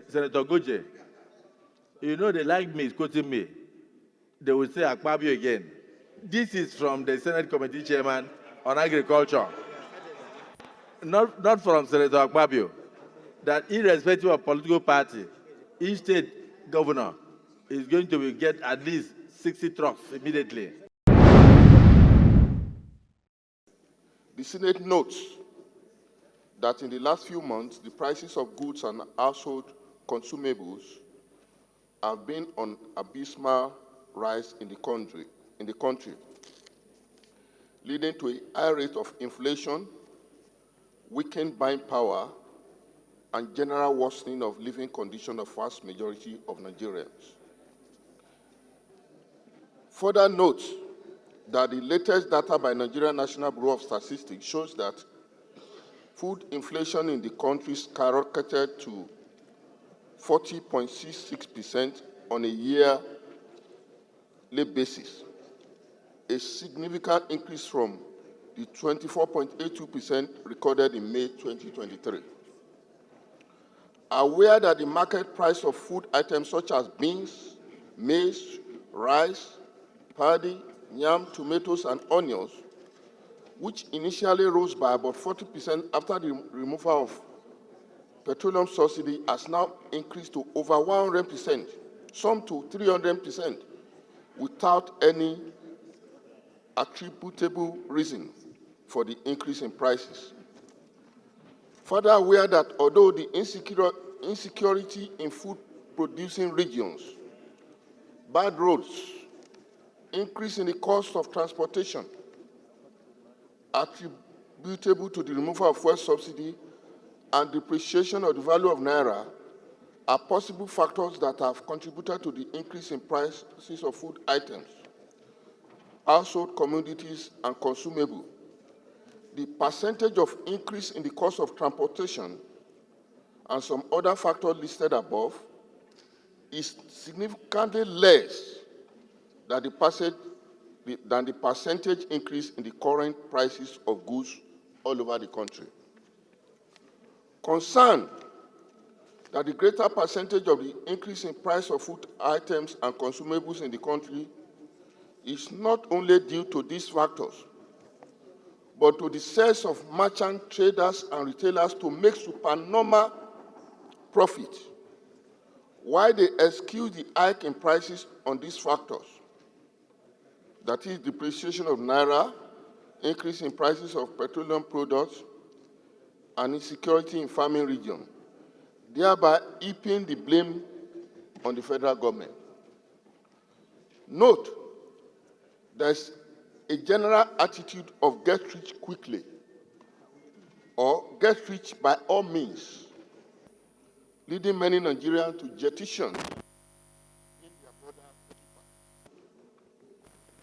Senator Goje, you know they like me quoting me. They will say Akpabio again. This is from the Senate Committee Chairman on Agriculture, not from Senator Akpabio, that irrespective of political party, each state governor is going to get at least 60 trucks immediately. The Senate notes that in the last few months, the prices of goods and household consumables have been on abysmal rise in the country, leading to a high rate of inflation, weakened buying power, and general worsening of living conditions of vast majority of Nigerians. Further note that the latest data by Nigeria National Bureau of Statistics shows that food inflation in the country skyrocketed to 40.66% on a yearly basis, a significant increase from the 24.82% recorded in May 2023. Aware that the market price of food items such as beans, maize, rice, paddy, yam, tomatoes, and onions, which initially rose by about 40% after the removal of petroleum subsidy, has now increased to over 100%, some to 300%, without any attributable reason for the increase in prices. Further aware that although the insecurity in food-producing regions, bad roads, increase in the cost of transportation attributable to the removal of fuel subsidy and depreciation of the value of Naira are possible factors that have contributed to the increase in prices of food items, household commodities, and consumables. The percentage of increase in the cost of transportation and some other factors listed above is significantly less than the percentage increase in the current prices of goods all over the country. Concern that the greater percentage of the increase in price of food items and consumables in the country is not only due to these factors, but to the sales of merchant traders and retailers to make supernormal profit, while they excuse the hike in prices on these factors, that is, depreciation of Naira, increase in prices of petroleum products, and insecurity in farming regions, thereby heaping the blame on the federal government. Note, there's a general attitude of get rich quickly or get rich by all means, leading many Nigerians to jettison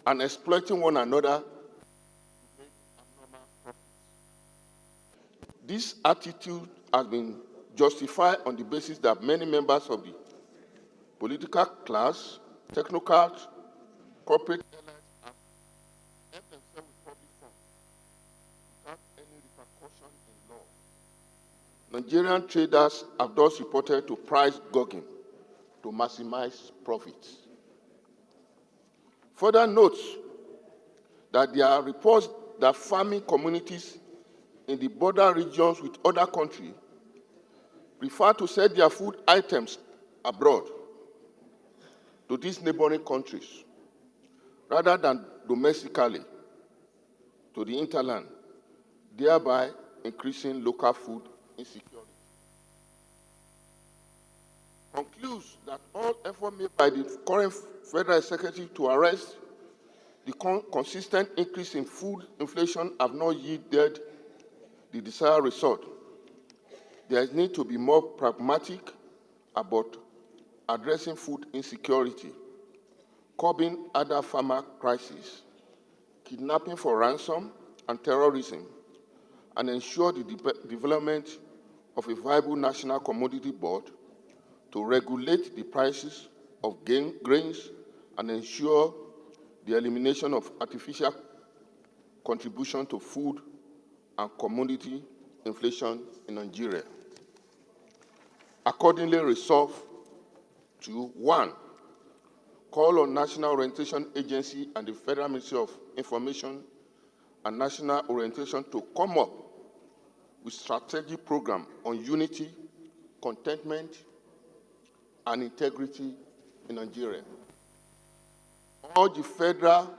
and exploiting one another to make abnormal profits. This attitude has been justified on the basis that many members of the political class, technocrats, corporate airlines have helped themselves with public funds without any repercussion in law. Nigerian traders have thus reported to price gouging to maximize profits. Further notes that there are reports that farming communities in the border regions with other countries prefer to sell their food items abroad to these neighboring countries rather than domestically to the hinterland, thereby increasing local food insecurity. Concludes that all efforts made by the current federal executive to arrest the consistent increase in food inflation have not yielded the desired result. There is need to be more pragmatic about addressing food insecurity, curbing other farmer crises, kidnapping for ransom and terrorism, and ensure the development of a viable national commodity board to regulate the prices of grains and ensure the elimination of artificial contribution to food and commodity inflation in Nigeria. accordingly resolve to 1. Call on National Orientation Agency and the Federal Ministry of Information and National Orientation to come up with strategic program on unity, contentment, and integrity in Nigeria. All the Federal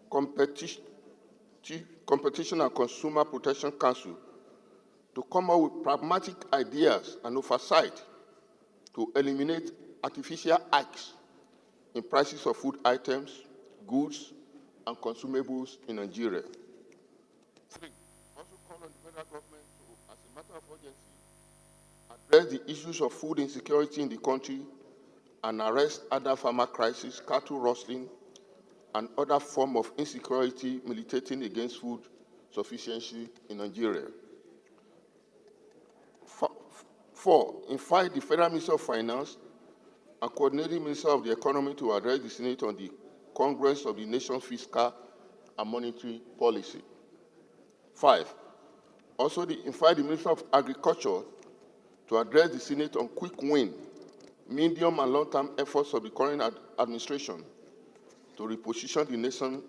Competition and Consumer Protection Council to come up with pragmatic ideas and oversight to eliminate artificial hikes in prices of food items, goods, and consumables in Nigeria. 3. Also call on the federal government to, as a matter of urgency, address the issues of food insecurity in the country and arrest other farmer crises, cattle rustling, and other forms of insecurity militating against food sufficiency in Nigeria. 4. Invite the Federal Minister of Finance and coordinating Minister of the Economy to address the Senate on the Congress of the nation's fiscal and monetary policy. 5. Also, invite the Minister of Agriculture to address the Senate on quick win, medium and long-term efforts of the current administration to reposition the nation's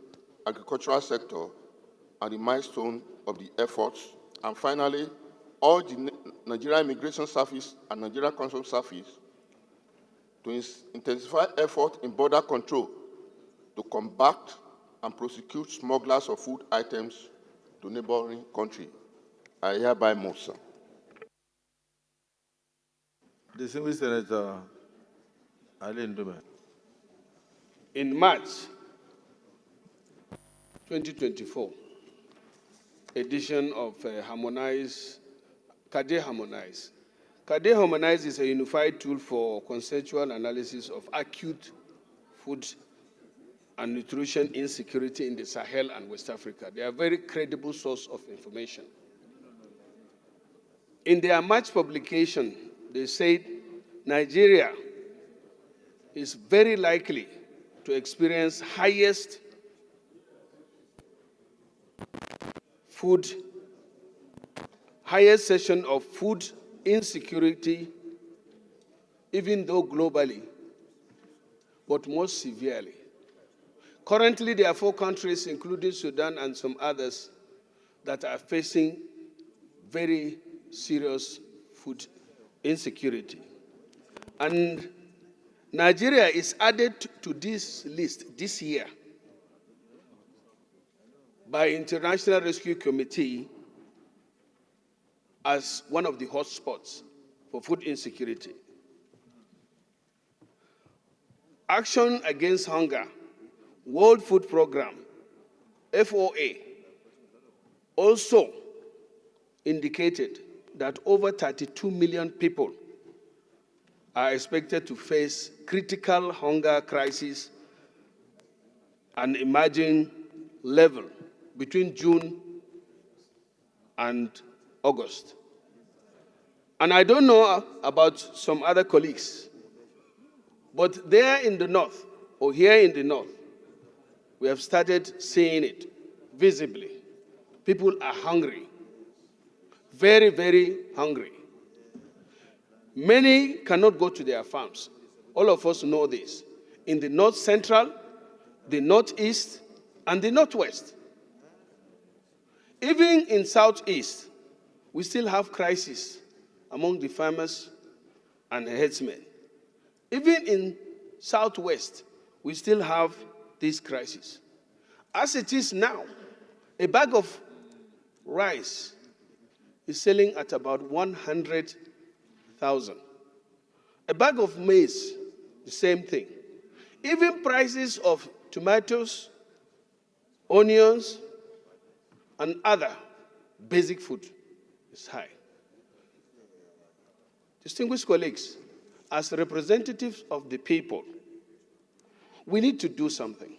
agricultural sector and the milestone of the efforts. And finally, all the Nigerian Immigration Service and Nigerian Customs Service to intensify effort in border control to combat and prosecute smugglers of food items to neighboring countries. I hereby move, sir. Distinguished Senator Ali Ndume. In March 2024, edition of KADE Harmonize. KADE Harmonize is a unified tool for conceptual analysis of acute food and nutrition insecurity in the Sahel and West Africa. They are a very credible source of information. In their March publication, they said Nigeria is very likely to experience highest session of food insecurity, even though globally, but most severely. Currently, there are 4 countries, including Sudan and some others, that are facing very serious food insecurity. And Nigeria is added to this list this year by International Rescue Committee as one of the hotspots for food insecurity. Action Against Hunger, World Food Programme, FOA, also indicated that over 32 million people are expected to face critical hunger crisis and emerging level between June and August. And I don't know about some other colleagues, but there in the north, or here in the north, we have started seeing it visibly. People are hungry, very, very hungry. Many cannot go to their farms. All of us know this. In the north central, the northeast, and the northwest. Even in southeast, we still have crisis among the farmers and herdsmen. Even in southwest, we still have this crisis. As it is now, a bag of rice is selling at about 100,000. A bag of maize, the same thing. Even prices of tomatoes, onions, and other basic food is high. Distinguished colleagues, as representatives of the people, we need to do something,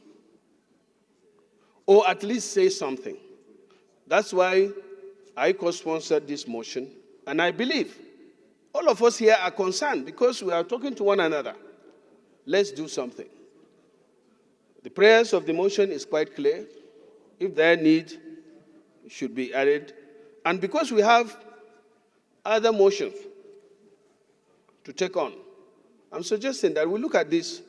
or at least say something. That's why I co-sponsored this motion, and I believe all of us here are concerned because we are talking to one another. Let's do something. The prayers of the motion is quite clear. If there need, it should be added. And because we have other motions to take on. I'm suggesting that we look at this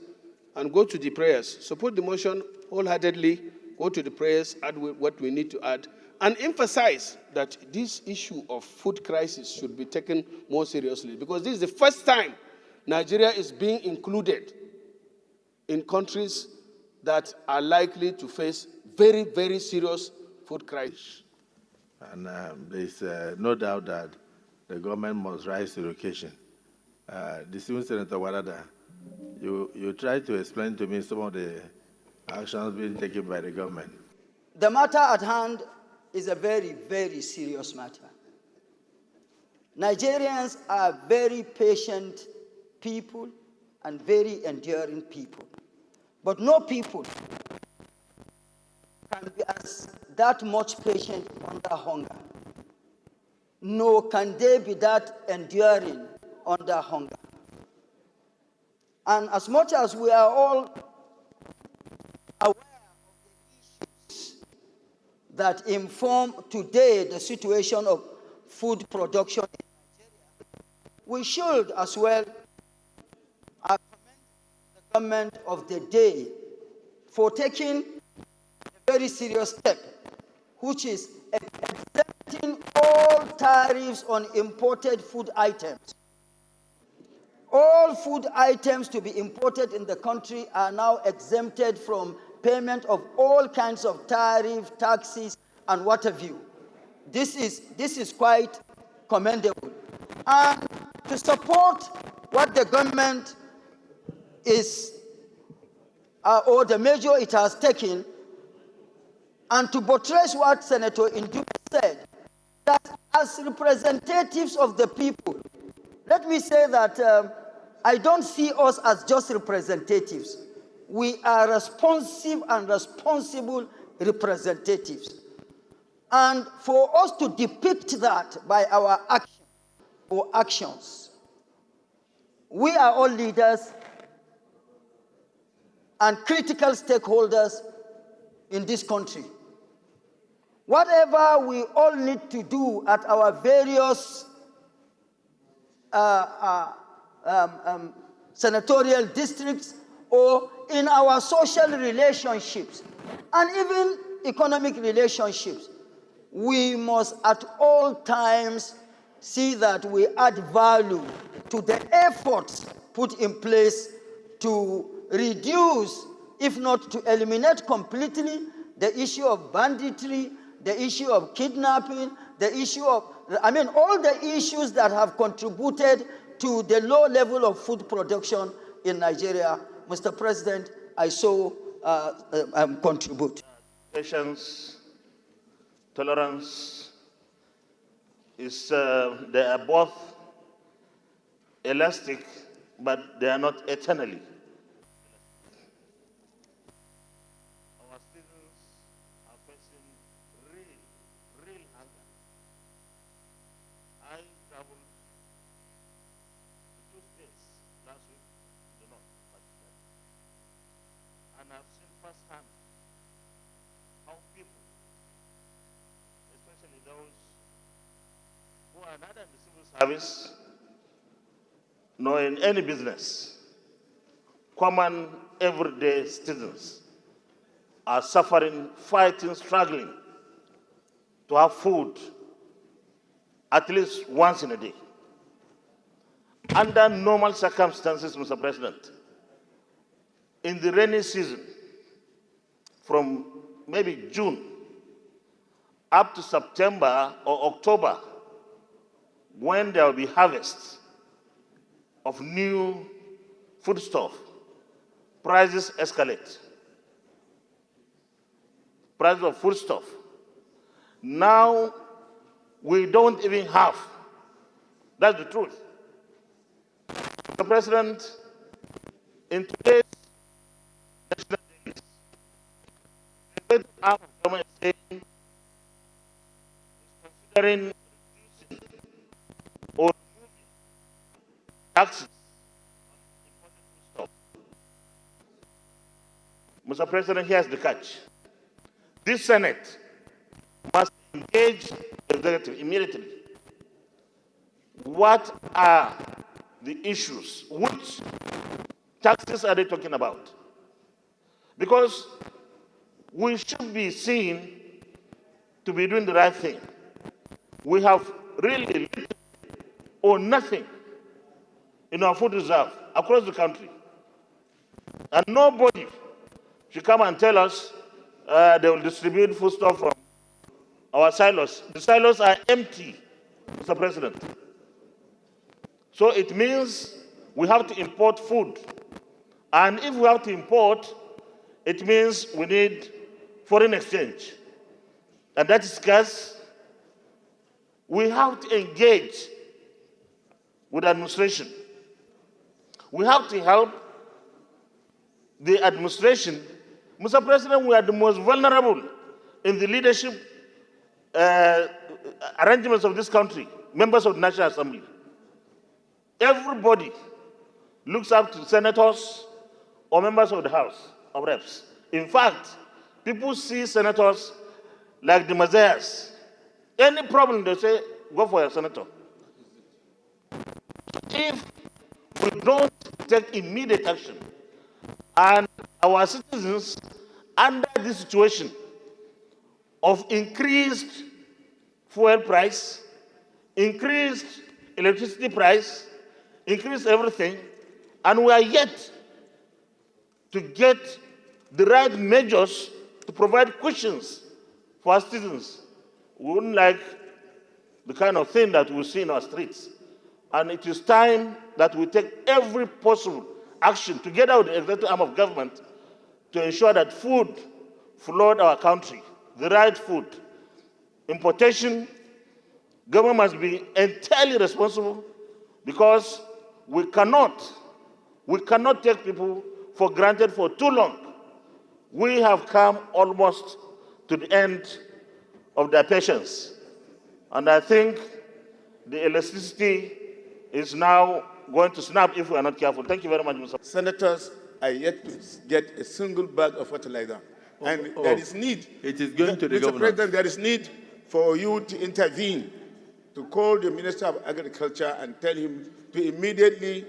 and go to the prayers. Support the motion wholeheartedly, go to the prayers, add what we need to add, and emphasize that this issue of food crisis should be taken more seriously, because this is the first time Nigeria is being included in countries that are likely to face very, very serious food crisis. And there's no doubt that the government must rise to the occasion. Distinguished Senator Warada, you tried to explain to me some of the actions being taken by the government. The matter at hand is a very, very serious matter. Nigerians are very patient people and very enduring people. But no people can be as that much patient under hunger. Nor can they be that enduring under hunger. And as much as we are all aware of the issues that inform today the situation of food production in Nigeria, we should as well commend the government of the day for taking a very serious step, which is exempting all tariffs on imported food items. All food items to be imported in the country are now exempted from payment of all kinds of tariff, taxes, and what have you. This is quite commendable. And to support what the government is, or the measure it has taken, and to buttress what Senator Ndu said, that as representatives of the people, let me say that I don't see us as just representatives. We are responsive and responsible representatives. And for us to depict that by our action or actions, we are all leaders and critical stakeholders in this country. Whatever we all need to do at our various senatorial districts or in our social relationships and even economic relationships, we must at all times see that we add value to the efforts put in place to reduce, if not to eliminate completely, the issue of banditry, the issue of kidnapping, the issue of, all the issues that have contributed to the low level of food production in Nigeria. Mr. President, I so contribute. Patience, tolerance they are both elastic, but they are not eternally. Our citizens are facing real hunger. I traveled to 2 states last week, in the north, particularly, and I've seen firsthand how people, especially those who are not in the civil service, nor in any business, common everyday citizens are suffering, fighting, struggling to have food at least once in a day. Under normal circumstances, Mr. President, in the rainy season, from maybe June up to September or October, when there will be harvest of new foodstuff, prices escalate. Prices of foodstuff. Now, we don't even have. That's the truth. Mr. President, in today's national days, the great arm of government is saying, considering reducing or removing taxes on imported foodstuff. Mr. President, here's the catch. This Senate must engage the executive immediately. What are the issues. Which taxes are they talking about? Because we should be seen to be doing the right thing. We have really little or nothing in our food reserve across the country. And nobody should come and tell us they will distribute foodstuff from our silos. The silos are empty, Mr. President. So it means we have to import food. And if we have to import, it means we need foreign exchange. And that is scarce. We have to engage with administration. We have to help the administration. Mr. President, we are the most vulnerable in the leadership arrangements of this country, members of the National Assembly. Everybody looks up to senators or members of the House of Reps. In fact, people see senators like the messiahs. Any problem, they say, go for a senator. If we don't take immediate action, and our citizens, under this situation of increased fuel price, increased electricity price, increased everything, and we are yet to get the right measures to provide cushions for our citizens. We wouldn't like the kind of thing that we see in our streets. And it is time that we take every possible action together with the executive arm of government to ensure that food flood our country, the right food. Importation, government must be entirely responsible because we cannot take people for granted for too long. We have come almost to the end of their patience. And I think the elasticity is now going to snap if we are not careful. Thank you very much, Mr. Senators are yet to get a single bag of fertilizer. And there is need. It is going to the Mr. governor. President, there is need for you to intervene, to call the Minister of Agriculture and tell him to immediately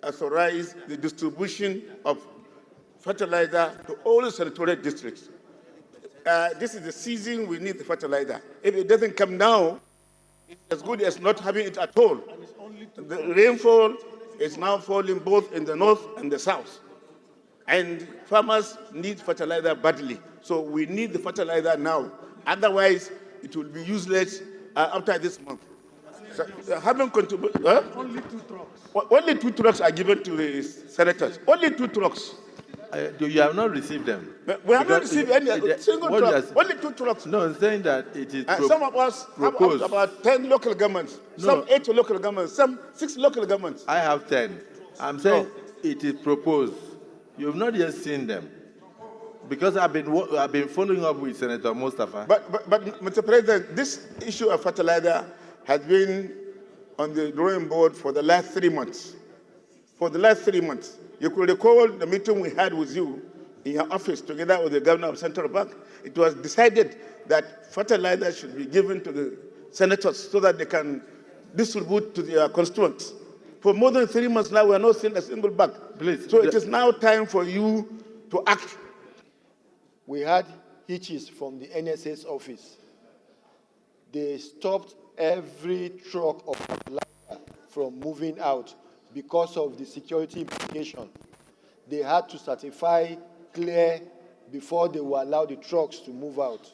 authorize the distribution of fertilizer to all the senatorial districts. This is the season we need the fertilizer. If it doesn't come now, it's as good as not having it at all. The rainfall is now falling both in the north and the south. And farmers need fertilizer badly. So we need the fertilizer now. Otherwise, it will be useless after this month. So, having contributed, Only 2 trucks. only 2 trucks are given to the senators. Only 2 trucks. You have not received them. We have not Because received any single what truck. you are- Only 2 trucks. No, I'm saying that it is Some of us have proposed. about 10 local governments, No. some 8 local governments, some 6 local governments. I have 10. I'm saying it is proposed. You have not yet seen them. Because I've been following up with Senator Mustafa. But Mr. President, this issue of fertilizer has been on the drawing board for the last 3 months. For the last 3 months. You could recall the meeting we had with you in your office together with the governor of Central Bank. It was decided that fertilizer should be given to the senators so that they can distribute to their constituents. For more than 3 months now, we are not seeing a single bag. Please, So it is now time for you to act. We had hitches from the NSA's office. They stopped every truck of fertilizer from moving out because of the security implication. They had to certify clear before they will allow the trucks to move out.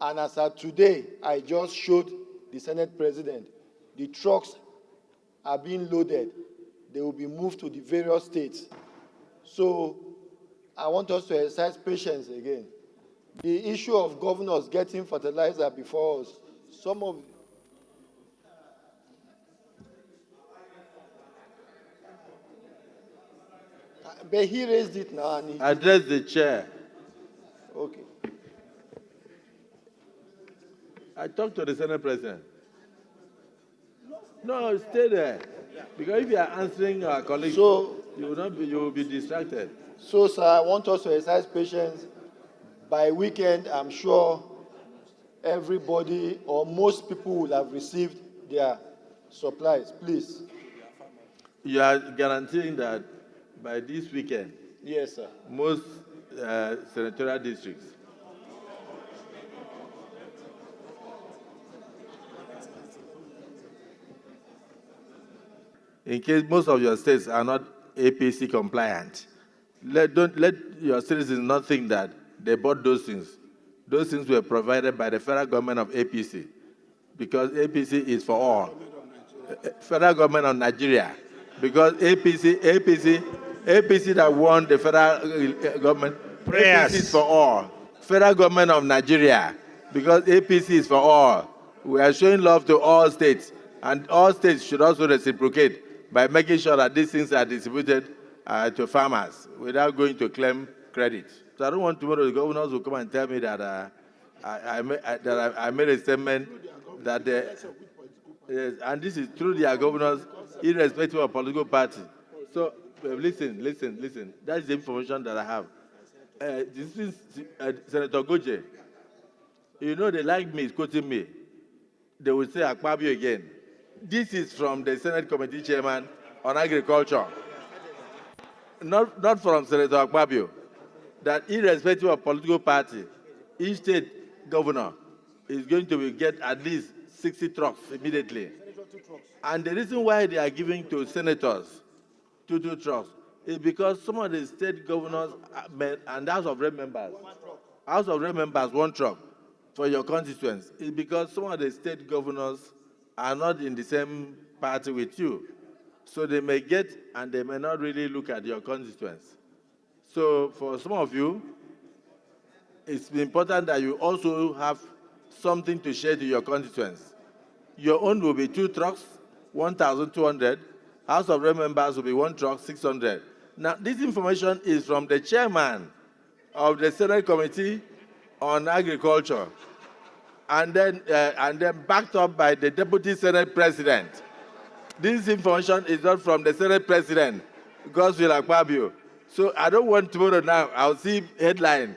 And as of today, I just showed the Senate President, the trucks are being loaded. They will be moved to the various states. So I want us to exercise patience again. The issue of governors getting fertilizer before us, some of but he raised it now and he, Address the chair. okay. I talked to the Senate President. No, stay there. Because if you are answering our colleagues, So- you will be distracted. So, sir, I want us to exercise patience. By weekend, I'm sure everybody or most people will have received their supplies. Please. You are guaranteeing that by this weekend, Yes, sir. most senatorial districts, in case most of your states are not APC compliant, don't let your citizens not think that they bought those things. Those things were provided by the federal government of APC, because APC is for all. Federal government of Nigeria, because APC that won the federal government. Prayers. APC is for all. Federal government of Nigeria, because APC is for all. We are showing love to all states, and all states should also reciprocate by making sure that these things are distributed to farmers without going to claim credit. So I don't want tomorrow the governors will come and tell me that I made a statement that yes, and this is through their governors, irrespective of political party. So listen. That is the information that I have. This is Senator Goje. You know they like me, quoting me. They will say Akpabio again. This is from the Senate Committee Chairman on Agriculture. Not from Senator Akpabio. That irrespective of political party, each state governor is going to get at least 60 trucks immediately. And the reason why they are giving to senators 2 trucks is because some of the state governors and House of Rep members, 1 truck for your constituents, is because some of the state governors are not in the same party with you. So they may get and they may not really look at your constituents. So for some of you, it's important that you also have something to share to your constituents. Your own will be 2 trucks, 1,200. House of Rep members will be 1 truck, 600. Now, this information is from the chairman of the Senate Committee on Agriculture, and then backed up by the Deputy Senate President. This information is not from the Senate President, Godswill Akpabio. So I don't want tomorrow now, I'll see headline,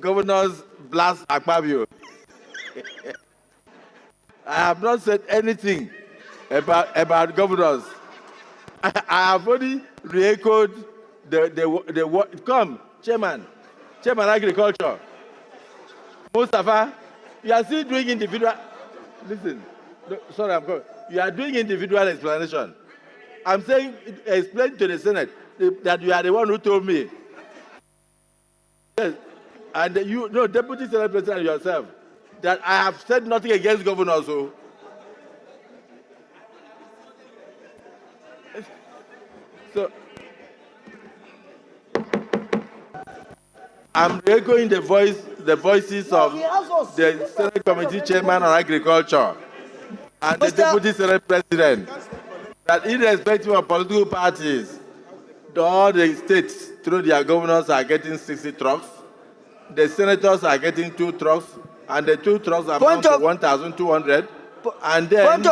governors blast Akpabio. I have not said anything about governors. I have only re-echoed the come, Chairman Agriculture. Mustafa, you are still doing individual. Listen, no, sorry, I'm going. You are doing individual explanation. I'm saying, explain to the Senate that you are the one who told me. Yes, and you, no, Deputy Senate President yourself, that I have said nothing against governors. So I'm echoing the voices of the Senate Committee Chairman on Agriculture and the Deputy Senate President, that irrespective of political parties, all the states through their governors are getting 60 trucks, the senators are getting 2 trucks, and the 2 trucks amount to 1,200, and then the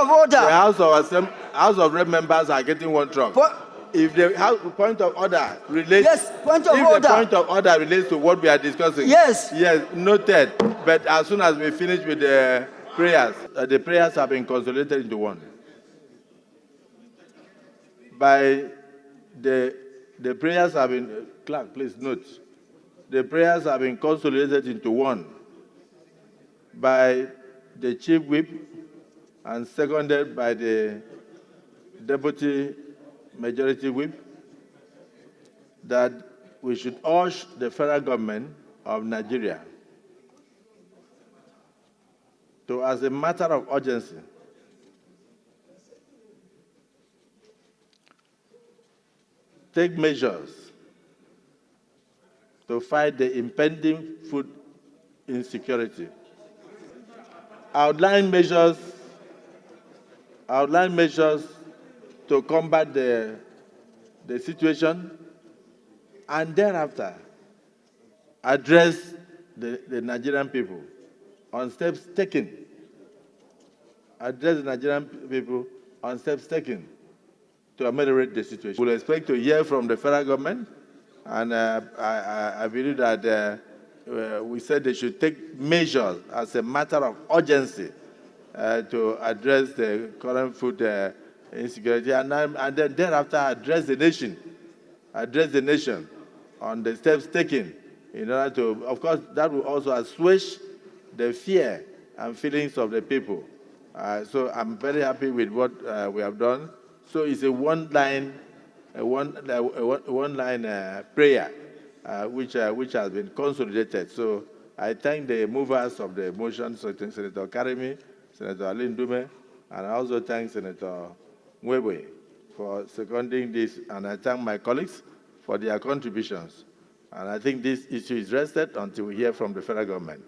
House of Rep members are getting 1 truck. If the point of order relates, the point of order relates to what we are discussing, yes, noted. But as soon as we finish with the prayers have been consolidated into 1. By the prayers have been, Clark, please note, the prayers have been consolidated into 1 by the Chief Whip and seconded by the Deputy Majority Whip, that we should urge the federal government of Nigeria to, as a matter of urgency, take measures to fight the impending food insecurity. Outline measures to combat the situation, and thereafter address the Nigerian people on steps taken. Address the Nigerian people on steps taken to ameliorate the situation. We'll expect to hear from the federal government, and I believe that we said they should take measures as a matter of urgency to address the current food insecurity, and then thereafter address the nation on the steps taken in order to, of course, that will also assuage the fear and feelings of the people. So I'm very happy with what we have done. So it's a one-line prayer, which has been consolidated. So I thank the movers of the motion, Senator Karimi, Senator Alin Dume, and I also thank Senator Mwebe for seconding this, and I thank my colleagues for their contributions. And I think this issue is rested until we hear from the federal government.